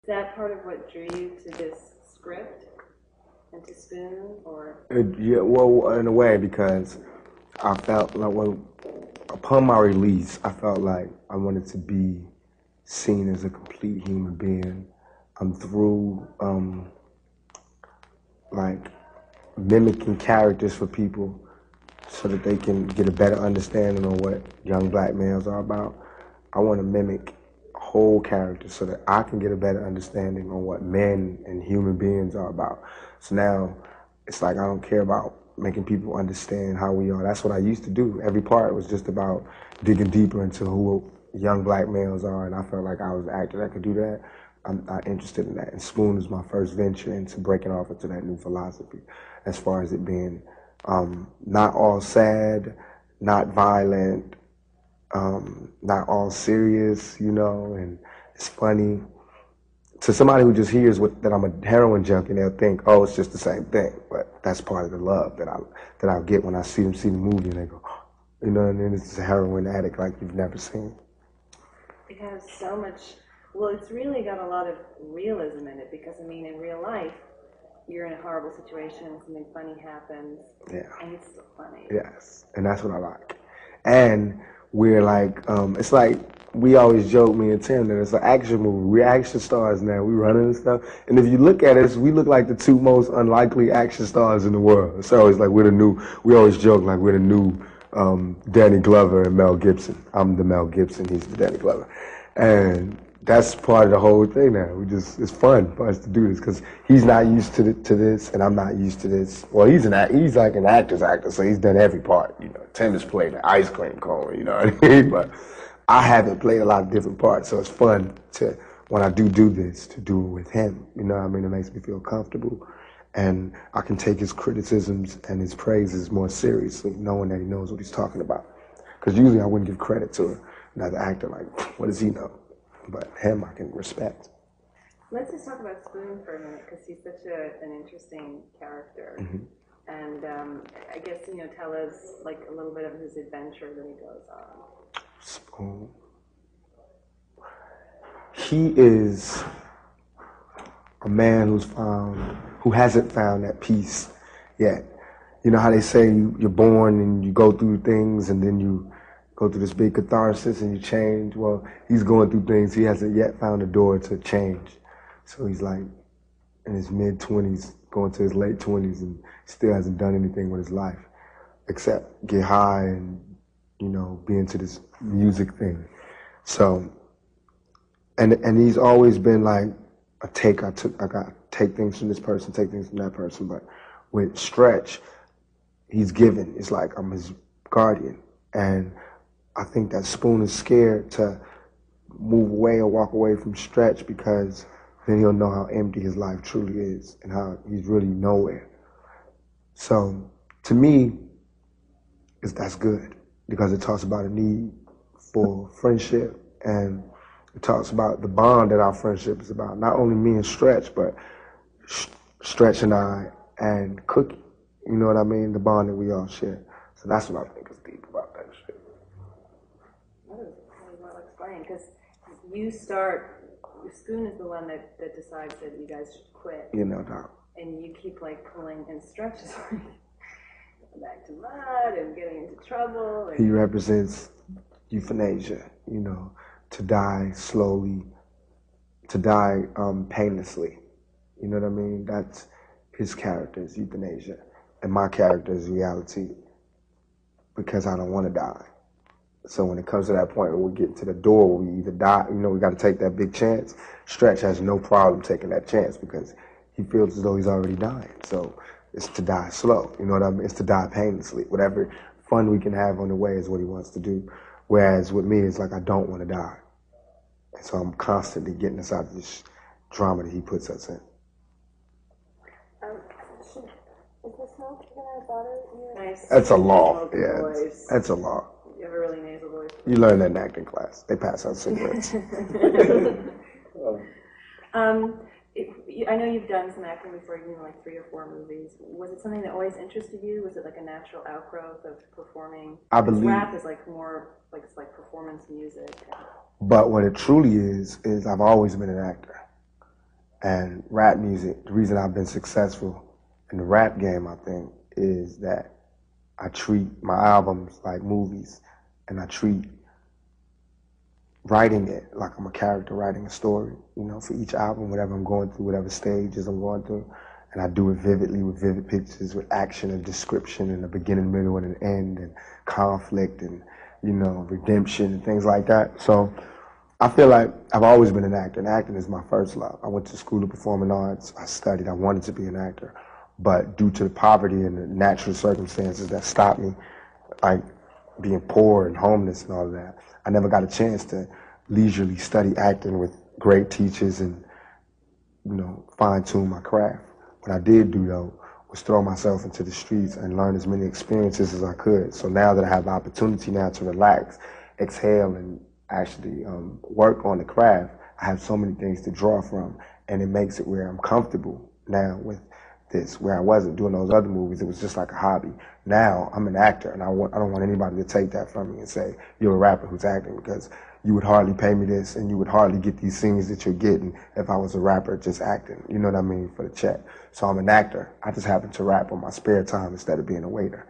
Is that part of what drew you to this script and to Spoon, or? Yeah, well, in a way, because I felt like, well, upon my release, I felt like I wanted to be seen as a complete human being. I'm through, like, mimicking characters for people so that they can get a better understanding on what young black males are about. I want to mimic whole characters so that I can get a better understanding on what men and human beings are about. So now it's like I don't care about making people understand how we are. That's what I used to do. Every part was just about digging deeper into who young black males are, and I felt like I was the actor that could do that. I'm not interested in that. And Spoon is my first venture into breaking off into that new philosophy, as far as it being not all sad, not violent, not all serious, you know, and it's funny. To somebody who just hears that I'm a heroin junkie, they'll think, oh, it's just the same thing. But that's part of the love that I'll get when I see them see the movie and they go, oh, you know, and then it's a heroin addict like you've never seen. It has so much, well, it's really got a lot of realism in it because, I mean, in real life, you're in a horrible situation, something funny happens, yeah, and it's still funny. Yes, and that's what I like. And we're like, it's like, we always joke, me and Tim, that it's an action movie. We're action stars now. We running and stuff. And if you look at us, we look like the two most unlikely action stars in the world. So it's like we always joke like we're the new Danny Glover and Mel Gibson. I'm the Mel Gibson, he's the Danny Glover. And that's part of the whole thing now. It's fun for us to do this because he's not used to this, and I'm not used to this. Well, he's like an actor's actor, so he's done every part. You know, Tim has played an ice cream cone. You know what I mean? But I haven't played a lot of different parts, so it's fun to when I do this to do it with him. You know what I mean? It makes me feel comfortable, and I can take his criticisms and his praises more seriously, knowing that he knows what he's talking about. Because usually I wouldn't give credit to another actor. Like, what does he know? But him, I can respect. Let's just talk about Spoon for a minute, because he's such an interesting character. Mm-hmm. And I guess, you know, tell us like a little bit of his adventure that he goes on. Spoon. He is a man who hasn't found that peace yet. You know how they say you're born and you go through things and then you go through this big catharsis and you change. Well, he's going through things. He hasn't yet found a door to change. So he's like in his mid-20s, going to his late 20s, and still hasn't done anything with his life except get high and, you know, be into this music thing. So, and he's always been like I got to take things from this person, take things from that person. But with Stretch, he's given. It's like I'm his guardian. And I think that Spoon is scared to move away or walk away from Stretch because then he'll know how empty his life truly is and how he's really nowhere. So to me, that's good because it talks about a need for friendship, and it talks about the bond that our friendship is about. Not only me and Stretch, but Stretch and I and Cookie. You know what I mean? The bond that we all share. So that's what I think is deep about that shit. That is really well explained, because Spoon is the one that decides that you guys should quit. You know, Doc. And you keep like pulling and Stretches back to mud and getting into trouble. He represents euthanasia, you know, to die slowly, to die painlessly. You know what I mean? That's his character is euthanasia. And my character is reality because I don't want to die. So when it comes to that point where we get to the door where we either die, you know, we got to take that big chance. Stretch has no problem taking that chance because he feels as though he's already dying. So it's to die slow, you know what I mean? It's to die painlessly. Whatever fun we can have on the way is what he wants to do. Whereas with me, it's like I don't want to die. And so I'm constantly getting us out of this drama that he puts us in. Is this milk gonna bother you? Nice. That's a law. Yeah, that's a law. You have a really nasal voice. You learn that in acting class. They pass out cigarettes. I know you've done some acting before, you know, like 3 or 4 movies. Was it something that always interested you? Was it like a natural outgrowth of performing? I believe rap is like more like it's like performance music. But what it truly is I've always been an actor. And rap music, the reason I've been successful in the rap game, I think, is that I treat my albums like movies, and I treat writing it like I'm a character writing a story, you know, for each album, whatever I'm going through, whatever stages I'm going through. And I do it vividly with vivid pictures, with action and description and a beginning, middle, and an end, and conflict and, you know, redemption and things like that. So I feel like I've always been an actor, and acting is my first love. I went to school of performing arts. I studied. I wanted to be an actor. But due to the poverty and the natural circumstances that stopped me, like being poor and homeless and all of that, I never got a chance to leisurely study acting with great teachers and, you know, fine-tune my craft. What I did do, though, was throw myself into the streets and learn as many experiences as I could. So now that I have the opportunity now to relax, exhale, and actually work on the craft, I have so many things to draw from, and it makes it where I'm comfortable now with this, where I wasn't doing those other movies. It was just like a hobby. Now I'm an actor, and I don't want anybody to take that from me and say, you're a rapper who's acting, because you would hardly pay me this, and you would hardly get these scenes that you're getting if I was a rapper just acting, you know what I mean, for the check. So I'm an actor. I just happen to rap on my spare time instead of being a waiter.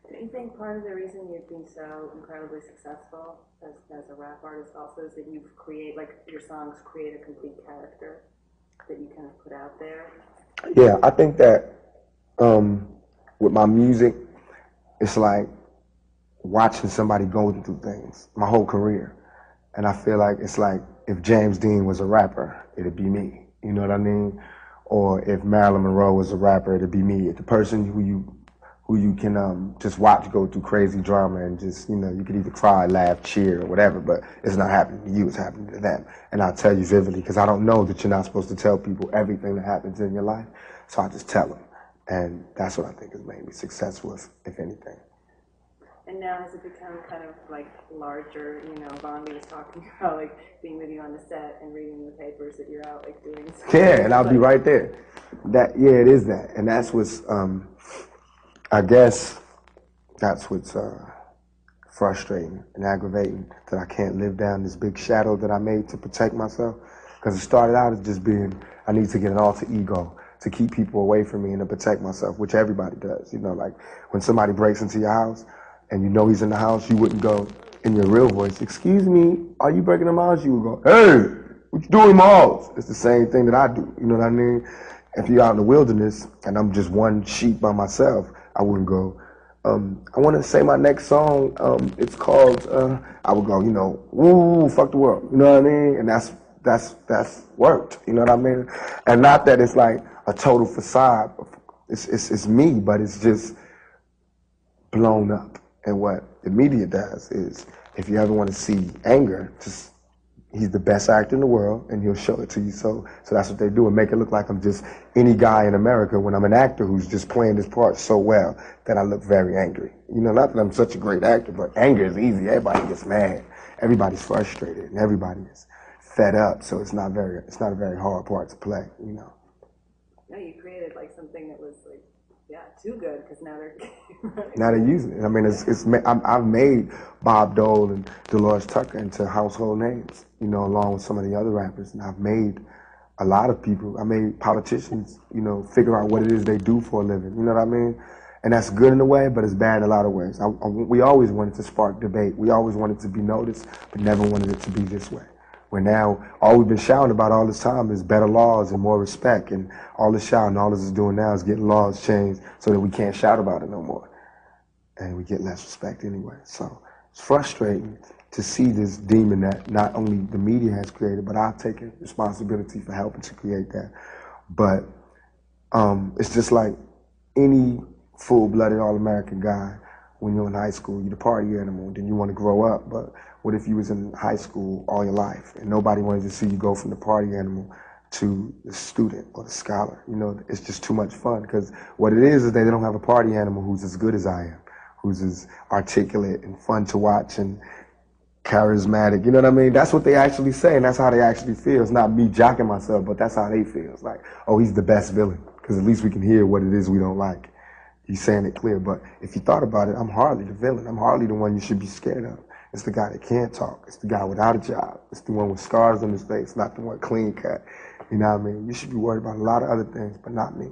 Do you think part of the reason you've been so incredibly successful as a rap artist also is that you've created, like, your songs create a complete character that you kind of put out there? Yeah, I think that with my music, it's like watching somebody go through things my whole career. And I feel like it's like if James Dean was a rapper, it'd be me. You know what I mean? Or if Marilyn Monroe was a rapper, it'd be me. The person who you can just watch go through crazy drama and just, you know, you could either cry, laugh, cheer, or whatever, but it's not happening to you, it's happening to them. And I'll tell you vividly, because I don't know that you're not supposed to tell people everything that happens in your life, so I just tell them. And that's what I think has made me successful, if anything. And now has it become kind of like larger, you know, Bondi was talking about like being with you on the set and reading the papers that you're out like doing stuff. Yeah, and I'll be right there. It is that. And that's what's, I guess, that's what's frustrating and aggravating, that I can't live down this big shadow that I made to protect myself. Because it started out as just being, I need to get an alter ego to keep people away from me and to protect myself, which everybody does. You know, like when somebody breaks into your house and you know he's in the house, you wouldn't go in your real voice, excuse me, are you breaking in my house? You would go, hey, what you doing in my house? It's the same thing that I do, you know what I mean? If you're out in the wilderness and I'm just one sheep by myself, I wouldn't go, I want to say my next song, it's called, I would go, you know, woo, fuck the world, you know what I mean? And that's worked, you know what I mean? And not that it's like a total facade, it's me, but it's just blown up. And what the media does is, if you ever want to see anger, just, he's the best actor in the world, and he'll show it to you. So that's what they do, and make it look like I'm just any guy in America when I'm an actor who's just playing this part so well that I look very angry. You know, not that I'm such a great actor, but anger is easy. Everybody gets mad. Everybody's frustrated, and everybody is fed up. So it's not a very hard part to play. You know. No, you created like something that was like, yeah, too good, because now they're now they're using it. I mean, I've made Bob Dole and Dolores Tucker into household names, you know, along with some of the other rappers. And I've made a lot of people, I made politicians, you know, figure out what it is they do for a living. You know what I mean? And that's good in a way, but it's bad in a lot of ways. We always wanted to spark debate. We always wanted to be noticed, but never wanted it to be this way. Where now, all we've been shouting about all this time is better laws and more respect. And all this shouting, all this is doing now is getting laws changed so that we can't shout about it no more. And we get less respect anyway. So it's frustrating to see this demon that not only the media has created, but I've taken responsibility for helping to create that. But it's just like any full-blooded all-American guy. When you're in high school, you're the party animal, then you want to grow up. But what if you was in high school all your life and nobody wanted to see you go from the party animal to the student or the scholar? You know, it's just too much fun, because what it is they don't have a party animal who's as good as I am, who's as articulate and fun to watch and charismatic. You know what I mean? That's what they actually say, and that's how they actually feel. It's not me jocking myself, but that's how they feel. It's like, oh, he's the best villain, because at least we can hear what it is we don't like. He's saying it clear. But if you thought about it, I'm hardly the villain. I'm hardly the one you should be scared of. It's the guy that can't talk. It's the guy without a job. It's the one with scars on his face, not the one clean cut. You know what I mean? You should be worried about a lot of other things, but not me.